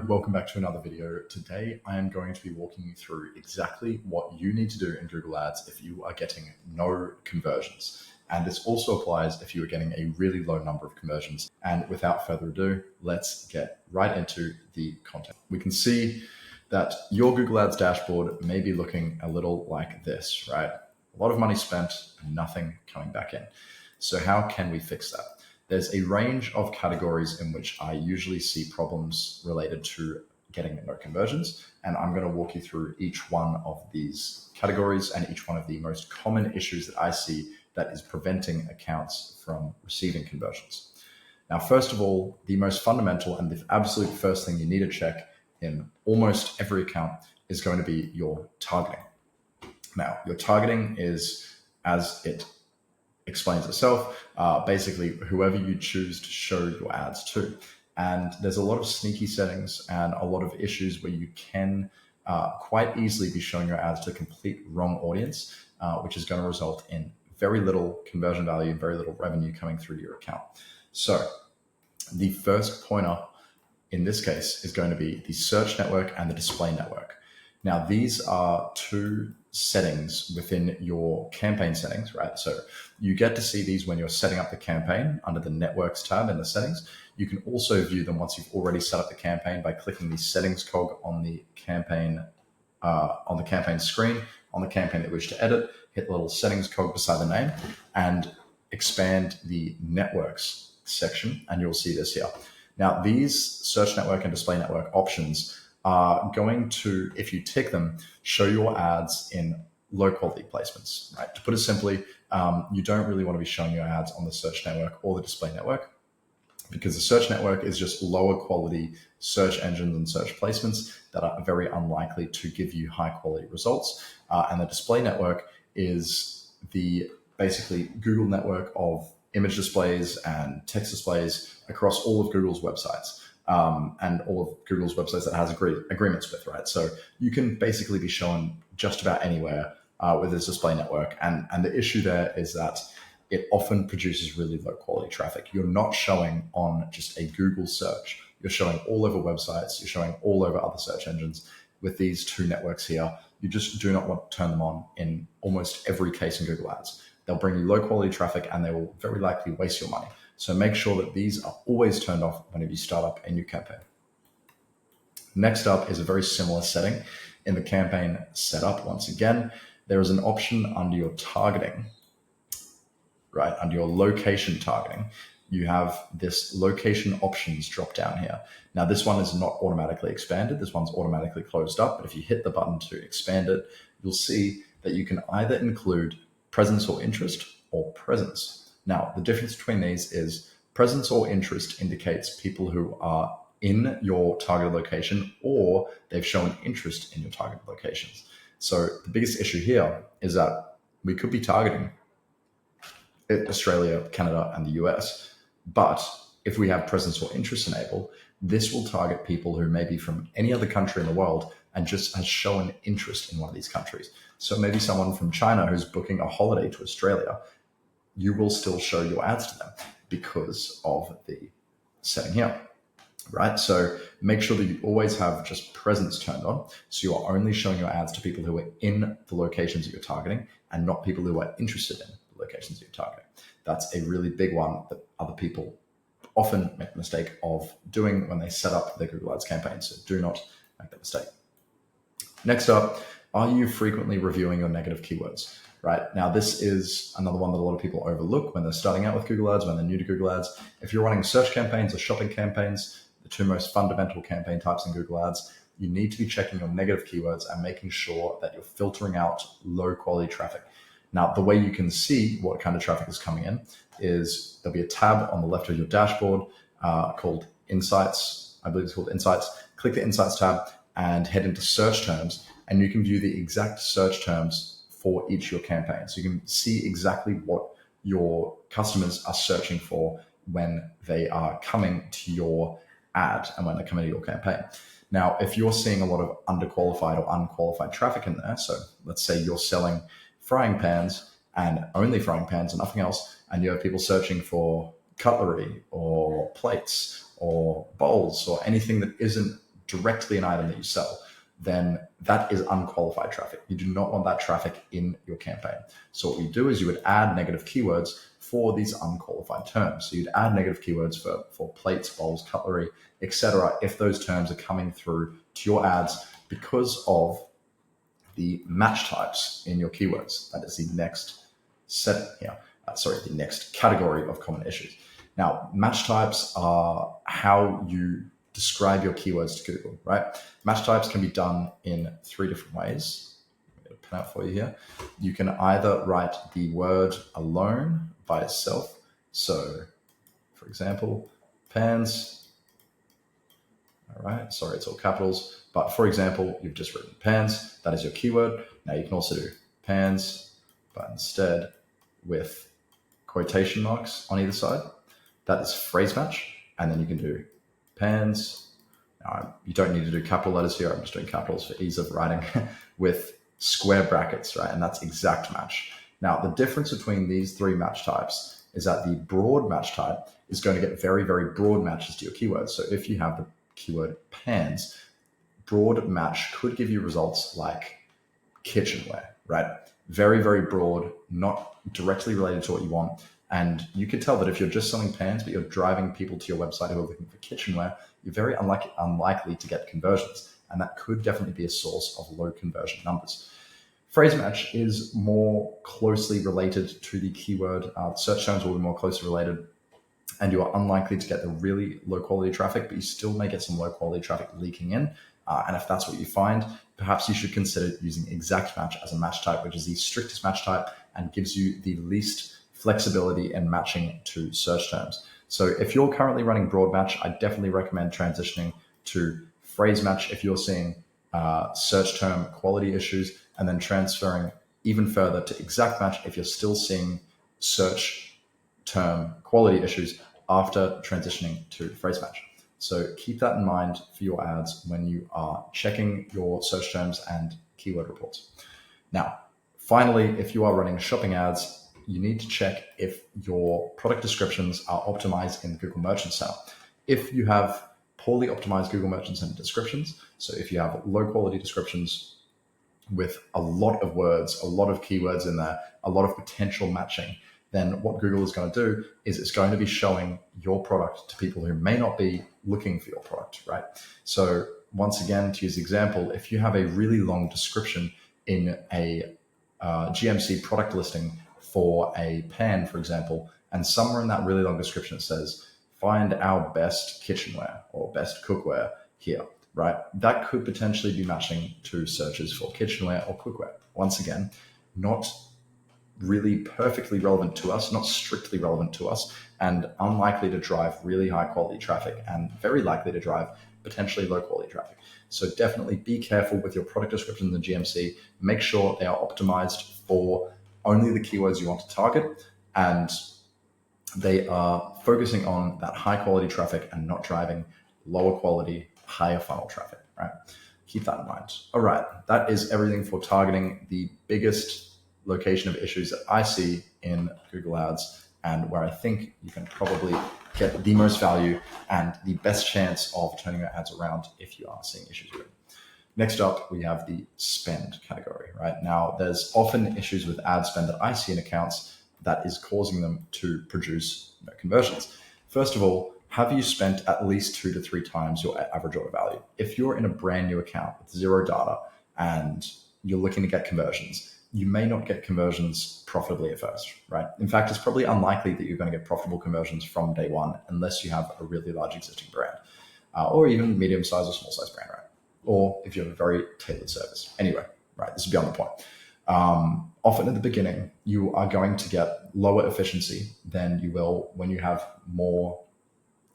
Welcome back to another video. Today, I am going to be walking you through exactly what you need to do in Google Ads if you are getting no conversions. And this also applies if you are getting a really low number of conversions. And without further ado, let's get right into the content. We can see that your Google Ads dashboard may be looking a little like this, right? A lot of money spent and nothing coming back in. So how can we fix that? There's a range of categories in which I usually see problems related to getting no conversions, and I'm going to walk you through each one of these categories and each one of the most common issues that I see that is preventing accounts from receiving conversions. Now, first of all, the most fundamental and the absolute first thing you need to check in almost every account is going to be your targeting. Now, your targeting is, as it explains itself, basically whoever you choose to show your ads to. And there's a lot of sneaky settings and a lot of issues where you can quite easily be showing your ads to a complete wrong audience, which is going to result in very little conversion value and very little revenue coming through to your account. So the first pointer in this case is going to be the search network and the display network. Now, these are two settings within your campaign settings, right? So you get to see these when you're setting up the campaign under the networks tab in the settings. You can also view them once you've already set up the campaign by clicking the settings cog on the campaign screen, on the campaign that you wish to edit, hit the little settings cog beside the name and expand the networks section, and you'll see this here. Now, these search network and display network options are going to, if you tick them, show your ads in low quality placements, right? To put it simply, you don't really want to be showing your ads on the search network or the display network, because the search network is just lower quality search engines and search placements that are very unlikely to give you high quality results. And the display network is the basically Google network of image displays and text displays across all of Google's websites. And all of Google's websites that has agreements with, right? So you can basically be shown just about anywhere with this display network. And the issue there is that it often produces really low quality traffic. You're not showing on just a Google search. You're showing all over websites. You're showing all over other search engines. With these two networks here, you just do not want to turn them on in almost every case in Google Ads. They'll bring you low quality traffic and they will very likely waste your money. So make sure that these are always turned off whenever you start up a new campaign. Next up is a very similar setting in the campaign setup. Once again, there is an option under your targeting, right? Under your location targeting, you have this location options drop down here. Now, this one is not automatically expanded. This one's automatically closed up. But if you hit the button to expand it, you'll see that you can either include presence or interest or presence. Now, the difference between these is presence or interest indicates people who are in your targeted location or they've shown interest in your targeted locations. So the biggest issue here is that we could be targeting Australia, Canada, and the US, but if we have presence or interest enabled, this will target people who may be from any other country in the world and just has shown interest in one of these countries. So maybe someone from China who's booking a holiday to Australia, you will still show your ads to them because of the setting here, right? So make sure that you always have just presence turned on. So you are only showing your ads to people who are in the locations that you're targeting and not people who are interested in the locations that you're targeting. That's a really big one that other people often make the mistake of doing when they set up their Google Ads campaign. So do not make that mistake. Next up, are you frequently reviewing your negative keywords? Right now, this is another one that a lot of people overlook when they're starting out with Google Ads, when they're new to Google Ads. If you're running search campaigns or shopping campaigns, the two most fundamental campaign types in Google Ads, you need to be checking your negative keywords and making sure that you're filtering out low quality traffic. Now, the way you can see what kind of traffic is coming in is there'll be a tab on the left of your dashboard called Insights. I believe it's called Insights. Click the Insights tab and head into search terms, and you can view the exact search terms for each of your campaigns. So you can see exactly what your customers are searching for when they are coming to your ad and when they're coming to your campaign. Now, if you're seeing a lot of underqualified or unqualified traffic in there, so let's say you're selling frying pans and only frying pans and nothing else, and you have people searching for cutlery or plates or bowls or anything that isn't directly an item that you sell, then that is unqualified traffic. You do not want that traffic in your campaign. So what you do is you would add negative keywords for these unqualified terms. So you'd add negative keywords for plates, bowls, cutlery, etc. if those terms are coming through to your ads because of the match types in your keywords. That is the next set here. The next category of common issues. Now, match types are how you describe your keywords to Google, right? Match types can be done in 3 different ways. I'm going to put out for you here. You can either write the word alone by itself. So, for example, pans. All right, sorry, it's all capitals. But for example, you've just written pans. That is your keyword. Now you can also do pans, but instead with quotation marks on either side. That is phrase match. And then you can do pans. Now, you don't need to do capital letters here. I'm just doing capitals for ease of writing with square brackets, right? And that's exact match. Now, the difference between these 3 match types is that the broad match type is going to get very, very broad matches to your keywords. So if you have the keyword pans, broad match could give you results like kitchenware, right? Very, very broad, not directly related to what you want. And you could tell that if you're just selling pans, but you're driving people to your website who are looking for kitchenware, you're very unlikely to get conversions. And that could definitely be a source of low conversion numbers. Phrase match is more closely related to the keyword. Search terms will be more closely related, and you are unlikely to get the really low quality traffic, but you still may get some low quality traffic leaking in. And if that's what you find, perhaps you should consider using exact match as a match type, which is the strictest match type and gives you the least flexibility in matching to search terms. So if you're currently running broad match, I definitely recommend transitioning to phrase match if you're seeing search term quality issues, and then transferring even further to exact match if you're still seeing search term quality issues after transitioning to phrase match. So keep that in mind for your ads when you are checking your search terms and keyword reports. Now, finally, if you are running shopping ads, you need to check if your product descriptions are optimized in the Google Merchant Center. If you have poorly optimized Google Merchant Center descriptions, so if you have low quality descriptions with a lot of words, a lot of keywords in there, a lot of potential matching, then what Google is going to do is it's going to be showing your product to people who may not be looking for your product, right? So once again, to use the example, if you have a really long description in a GMC product listing for a pan, for example, and somewhere in that really long description it says, find our best kitchenware or best cookware here, right? That could potentially be matching to searches for kitchenware or cookware. Once again, not really perfectly relevant to us, not strictly relevant to us, and unlikely to drive really high quality traffic and very likely to drive potentially low quality traffic. So definitely be careful with your product descriptions in GMC. Make sure they are optimized for only the keywords you want to target, and they are focusing on that high quality traffic and not driving lower quality, higher funnel traffic, right? Keep that in mind. All right, that is everything for targeting the biggest location of issues that I see in Google Ads, and where I think you can probably get the most value and the best chance of turning your ads around if you are seeing issues with it. Next up, we have the spend category, right? Now, there's often issues with ad spend that I see in accounts that is causing them to produce no conversions. First of all, have you spent at least 2 to 3 times your average order value? If you're in a brand new account with zero data and you're looking to get conversions, you may not get conversions profitably at first, right? In fact, it's probably unlikely that you're going to get profitable conversions from day one unless you have a really large existing brand, or even medium-sized or small-sized brand, right? Or if you have a very tailored service. Anyway, right, this is beyond the point. Often at the beginning, you are going to get lower efficiency than you will when you have more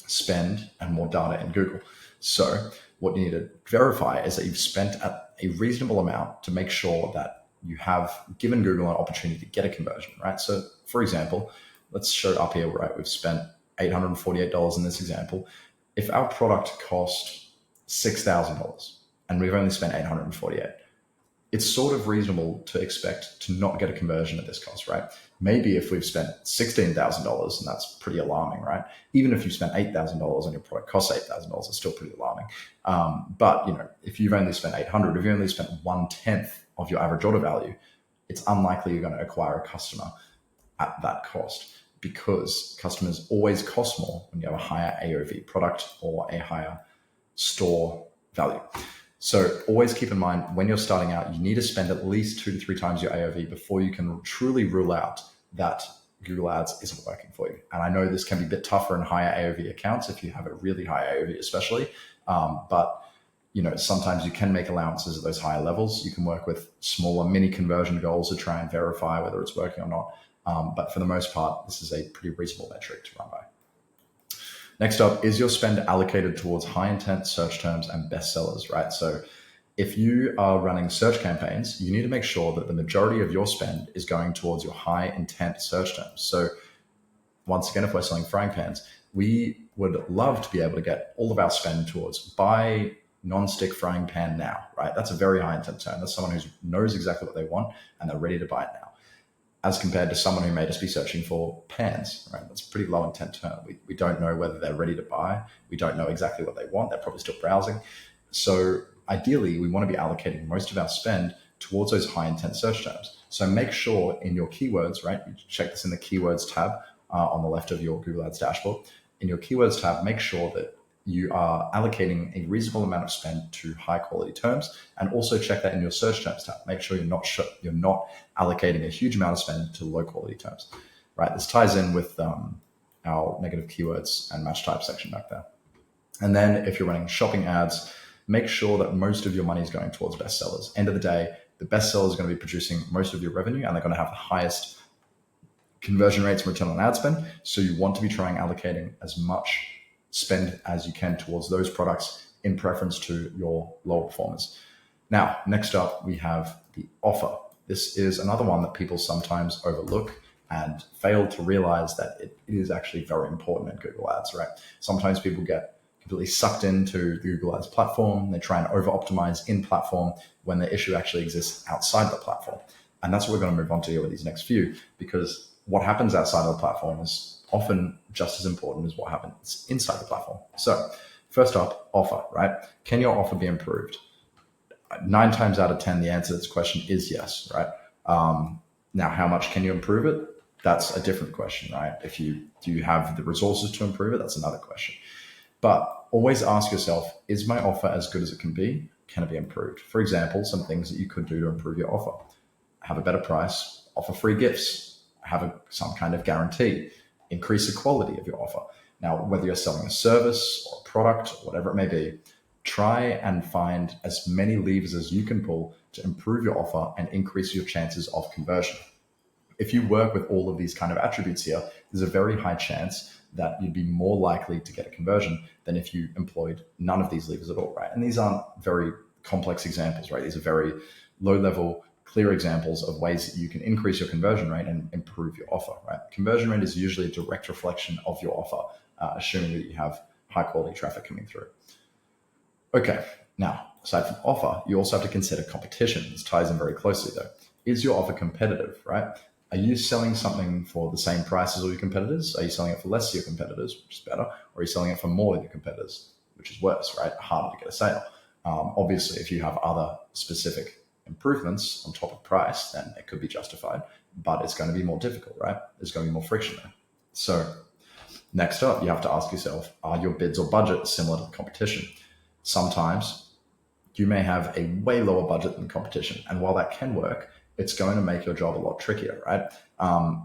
spend and more data in Google. So what you need to verify is that you've spent a reasonable amount to make sure that you have given Google an opportunity to get a conversion, right? So for example, let's show up here, right? We've spent $848 in this example. If our product cost $6,000 and we've only spent $848, it's sort of reasonable to expect to not get a conversion at this cost, right? Maybe if we've spent $16,000, and that's pretty alarming, right? Even if you spent $8,000 and your product costs $8,000, it's still pretty alarming. But if you've only spent 800, if you only spent 1/10 of your average order value, it's unlikely you're going to acquire a customer at that cost, because customers always cost more when you have a higher AOV product or a higher store value. So always keep in mind, when you're starting out, you need to spend at least 2 to 3 times your AOV before you can truly rule out that Google Ads isn't working for you. And I know this can be a bit tougher in higher AOV accounts if you have a really high AOV especially, but sometimes you can make allowances at those higher levels. You can work with smaller mini conversion goals to try and verify whether it's working or not. But for the most part, this is a pretty reasonable metric to run by. Next up, is your spend allocated towards high intent search terms and bestsellers, right? So if you are running search campaigns, you need to make sure that the majority of your spend is going towards your high intent search terms. So once again, if we're selling frying pans, we would love to be able to get all of our spend towards buy non-stick frying pan now, right? That's a very high intent term. That's someone who knows exactly what they want and they're ready to buy it now, as compared to someone who may just be searching for pans, right? That's a pretty low intent term. We don't know whether they're ready to buy. We don't know exactly what they want. They're probably still browsing. So ideally, we want to be allocating most of our spend towards those high intent search terms. So make sure in your keywords, right? You check this in the keywords tab on the left of your Google Ads dashboard. In your keywords tab, make sure that you are allocating a reasonable amount of spend to high quality terms, and also check that in your search terms tab. Make sure you're not allocating a huge amount of spend to low quality terms, right? This ties in with our negative keywords and match type section back there. And then if you're running shopping ads, make sure that most of your money is going towards bestsellers. End of the day, the bestsellers are going to be producing most of your revenue, and they're going to have the highest conversion rates and return on ad spend. So you want to be trying allocating as much spend as you can towards those products in preference to your lower performers. Now, next up, we have the offer. This is another one that people sometimes overlook and fail to realize that it is actually very important in Google Ads, right? Sometimes people get completely sucked into the Google Ads platform. They try and over-optimize in platform when the issue actually exists outside the platform. And that's what we're going to move on to here with these next few, because what happens outside of the platform is often just as important as what happens inside the platform. So first up, offer, right? Can your offer be improved? 9 times out of 10, the answer to this question is yes, right? Now, how much can you improve it? That's a different question, right? Do you have the resources to improve it? That's another question. But always ask yourself, is my offer as good as it can be? Can it be improved? For example, some things that you could do to improve your offer: have a better price, offer free gifts, have some kind of guarantee, increase the quality of your offer. Now, whether you're selling a service or a product, or whatever it may be, try and find as many levers as you can pull to improve your offer and increase your chances of conversion. If you work with all of these kind of attributes here, there's a very high chance that you'd be more likely to get a conversion than if you employed none of these levers at all, right? And these aren't very complex examples, right? These are very low-level, clear examples of ways that you can increase your conversion rate and improve your offer, right? Conversion rate is usually a direct reflection of your offer, assuming that you have high-quality traffic coming through. Okay, now, aside from offer, you also have to consider competition. This ties in very closely, though. Is your offer competitive, right? Are you selling something for the same price as all your competitors? Are you selling it for less to your competitors, which is better? Or are you selling it for more than your competitors, which is worse, right? Harder to get a sale. Obviously, if you have other specific improvements on top of price, then it could be justified, but it's going to be more difficult, right? There's going to be more friction there. So next up, you have to ask yourself, are your bids or budget similar to the competition? Sometimes you may have a way lower budget than competition. And while that can work, it's going to make your job a lot trickier, right?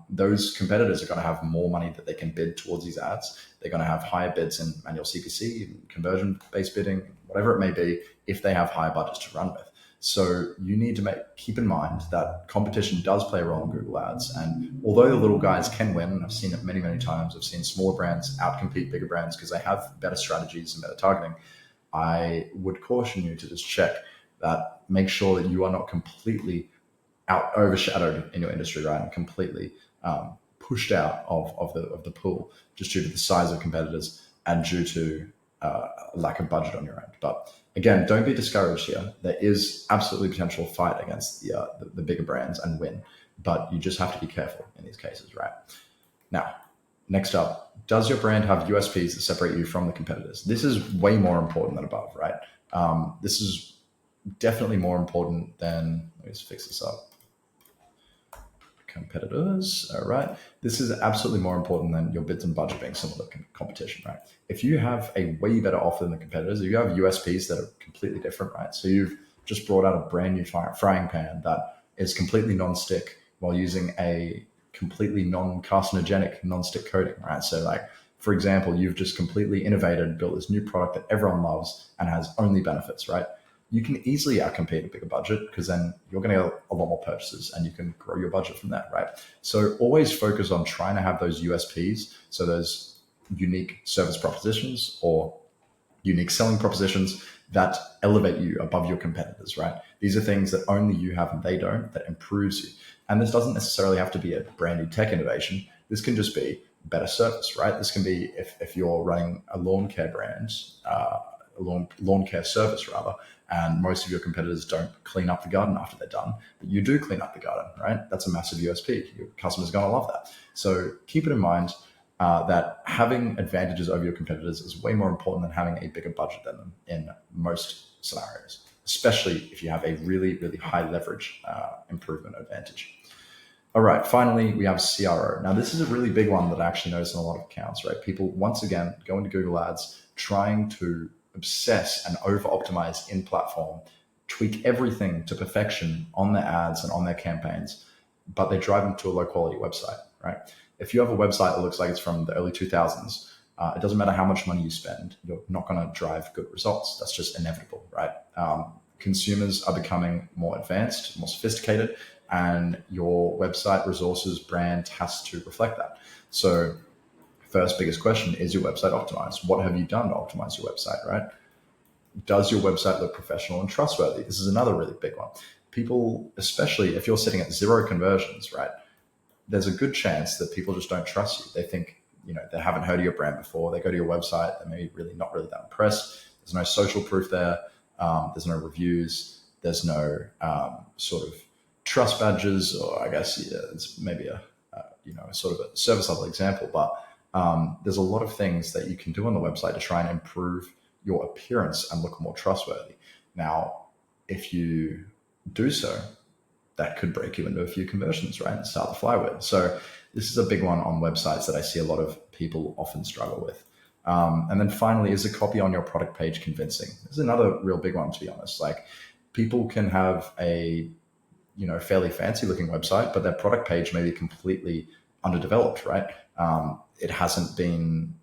Those competitors are going to have more money that they can bid towards these ads. They're going to have higher bids in manual CPC, conversion-based bidding, whatever it may be, if they have higher budgets to run with. So you need to keep in mind that competition does play a role in Google Ads. And although the little guys can win, and I've seen it many, many times, I've seen smaller brands outcompete bigger brands because they have better strategies and better targeting, I would caution you to just check that, make sure that you are not completely overshadowed in your industry, right? And completely pushed out of the pool just due to the size of competitors and due to lack of budget on your end. But again, don't be discouraged here. There is absolutely potential fight against the bigger brands and win, but you just have to be careful in these cases, right? Now, next up, does your brand have USPs that separate you from the competitors? This is way more important than above, right? This is definitely more important than, let me just fix this up. Competitors, all right. This is absolutely more important than your bids and budget being similar to competition, right? If you have a way better offer than the competitors, if you have USPs that are completely different, right? So you've just brought out a brand new frying pan that is completely non-stick while using a completely non-carcinogenic non-stick coating, right? So like, for example, you've just completely innovated, built this new product that everyone loves and has only benefits, right? You can easily outcompete a bigger budget because then you're going to get a lot more purchases and you can grow your budget from that, right? So always focus on trying to have those USPs, so those unique service propositions or unique selling propositions that elevate you above your competitors, right? These are things that only you have and they don't, that improves you. And this doesn't necessarily have to be a brand new tech innovation. This can just be better service, right? This can be if you're running a lawn care brand, lawn care service rather, and most of your competitors don't clean up the garden after they're done, but you do clean up the garden, right? That's a massive USP. Your customers are going to love that. So keep it in mind that having advantages over your competitors is way more important than having a bigger budget than them in most scenarios, especially if you have a really, really high leverage improvement advantage. All right, finally, we have CRO. Now, this is a really big one that I actually notice in a lot of accounts, right? People, once again, go into Google Ads trying to obsess and over-optimize in-platform, tweak everything to perfection on their ads and on their campaigns, but they drive them to a low-quality website, right? If you have a website that looks like it's from the early 2000s, it doesn't matter how much money you spend, you're not going to drive good results. That's just inevitable, right? Consumers are becoming more advanced, more sophisticated, and your website resources brand has to reflect that. So first biggest question, is your website optimized? What have you done to optimize your website, right? Does your website look professional and trustworthy? This is another really big one. People, especially if you're sitting at 0 conversions, right? There's a good chance that people just don't trust you. They think, they haven't heard of your brand before. They go to your website, they're maybe really not really that impressed. There's no social proof there. There's no reviews. There's no sort of trust badges, or I guess it's maybe a sort of a service level example, but there's a lot of things that you can do on the website to try and improve your appearance and look more trustworthy. Now, if you do so, that could break you into a few conversions, right? And start the flywheel. So this is a big one on websites that I see a lot of people often struggle with. And then finally, is the copy on your product page convincing? This is another real big one, to be honest. Like, people can have a fairly fancy looking website, but their product page may be completely underdeveloped, right? It hasn't been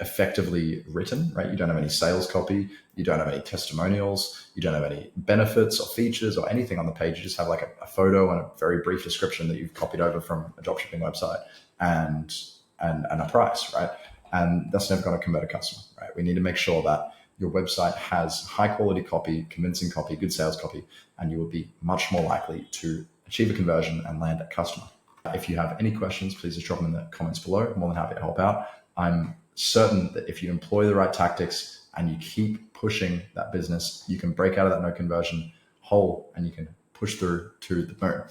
effectively written, right? You don't have any sales copy, you don't have any testimonials, you don't have any benefits or features or anything on the page. You just have like a photo and a very brief description that you've copied over from a dropshipping website and a price, right? And that's never going to convert a customer, right? We need to make sure that your website has high quality copy, convincing copy, good sales copy, and you will be much more likely to achieve a conversion and land a customer. If you have any questions, please just drop them in the comments below. I'm more than happy to help out. I'm certain that if you employ the right tactics and you keep pushing that business, you can break out of that no conversion hole and you can push through to the moon.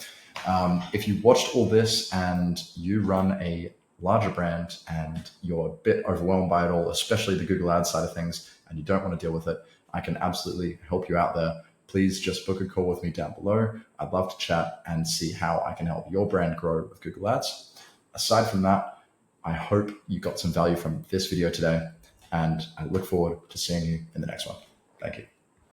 If you watched all this and you run a larger brand and you're a bit overwhelmed by it all, especially the Google Ads side of things, and you don't want to deal with it, I can absolutely help you out there. Please just book a call with me down below. I'd love to chat and see how I can help your brand grow with Google Ads. Aside from that, I hope you got some value from this video today, and I look forward to seeing you in the next one. Thank you.